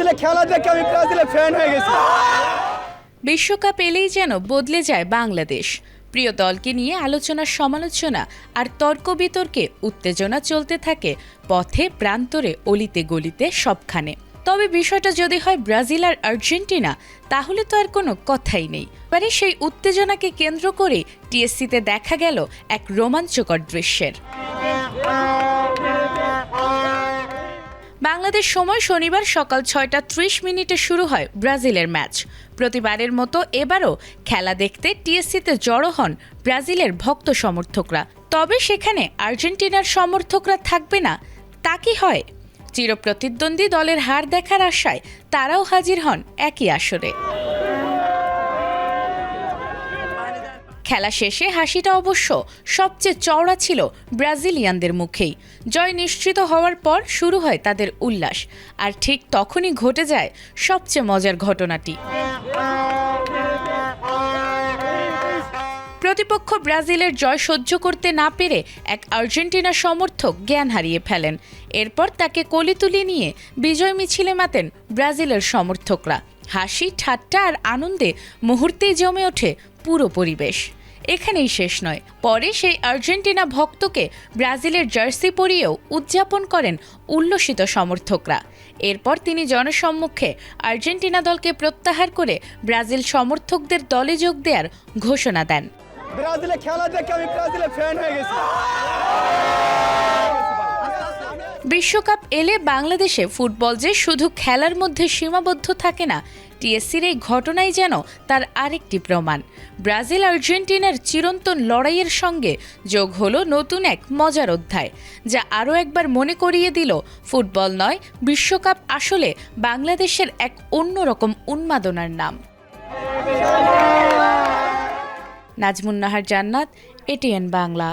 ব্রাজিলের খেলা দেখে আমি ব্রাজিলের ফ্যান হয়ে গেছি। বিশ্বকাপ এলেই যেন বদলে যায় বাংলাদেশ। প্রিয় দলকে নিয়ে আলোচনা সমালোচনা আর তর্ক বিতর্কে উত্তেজনা চলতে থাকে পথে প্রান্তরে অলিতে গলিতে সবখানে। তবে বিষয়টা যদি হয় ব্রাজিল আর আর্জেন্টিনা, তাহলে তো আর কোনো কথাই নেই। এবারে সেই উত্তেজনাকে কেন্দ্র করে টিএসসিতে দেখা গেল এক রোমাঞ্চকর দৃশ্যের। বাংলাদেশ সময় শনিবার সকাল 6:30 শুরু হয় ব্রাজিলের ম্যাচ। প্রতিবারের মতো এবারও খেলা দেখতে টিএসসিতে জড়ো হন ব্রাজিলের ভক্ত সমর্থকরা। তবে সেখানে আর্জেন্টিনার সমর্থকরা থাকবে না তা কি হয়? চিরপ্রতিদ্বন্দ্বী দলের হার দেখার আশায় তারাও হাজির হন একই আসরে। খেলা শেষে হাসিটা অবশ্য সবচেয়ে চওড়া ছিল ব্রাজিলিয়ানদের মুখেই। জয় নিশ্চিত হওয়ার পর শুরু হয় তাদের উল্লাস, আর ঠিক তখনই ঘটে যায় সবচেয়ে মজার ঘটনাটি। প্রতিপক্ষ ব্রাজিলের জয় সহ্য করতে না পেরে এক আর্জেন্টিনা সমর্থক জ্ঞান হারিয়ে ফেলেন। এরপর তাকে কোলে তুলে নিয়ে বিজয় মিছিলে মাতেন ব্রাজিলের সমর্থকরা। হাসি ঠাট্টা আর আনন্দে মুহূর্তেই জমে ওঠে পুরো পরিবেশ। এখানেই শেষ নয়, পরে সেই আর্জেন্টিনা ভক্তকে ব্রাজিলের জার্সি পরিয়েও উদযাপন করেন উল্লসিত সমর্থকরা। এরপর তিনি জনসম্মুখে আর্জেন্টিনা দলকে প্রত্যাহার করে ব্রাজিল সমর্থকদের দলে যোগ দেওয়ার ঘোষণা দেন। ব্রাজিলের খেলা দেখে আমি ব্রাজিলের ফ্যান হয়ে গেছি। বিশ্বকাপ এলে বাংলাদেশে ফুটবল যে শুধু খেলার মধ্যে সীমাবদ্ধ থাকে না, টিএসসির এই ঘটনাই যেন তার আরেকটি প্রমাণ। ব্রাজিল আর্জেন্টিনার চিরন্তন লড়াইয়ের সঙ্গে যোগ হলো নতুন এক মজার অধ্যায়, যা আরও একবার মনে করিয়ে দিল ফুটবল নয়, বিশ্বকাপ আসলে বাংলাদেশের এক অন্যরকম উন্মাদনার নাম। নাজমুন নাহার জান্নাত, এটিএন বাংলা।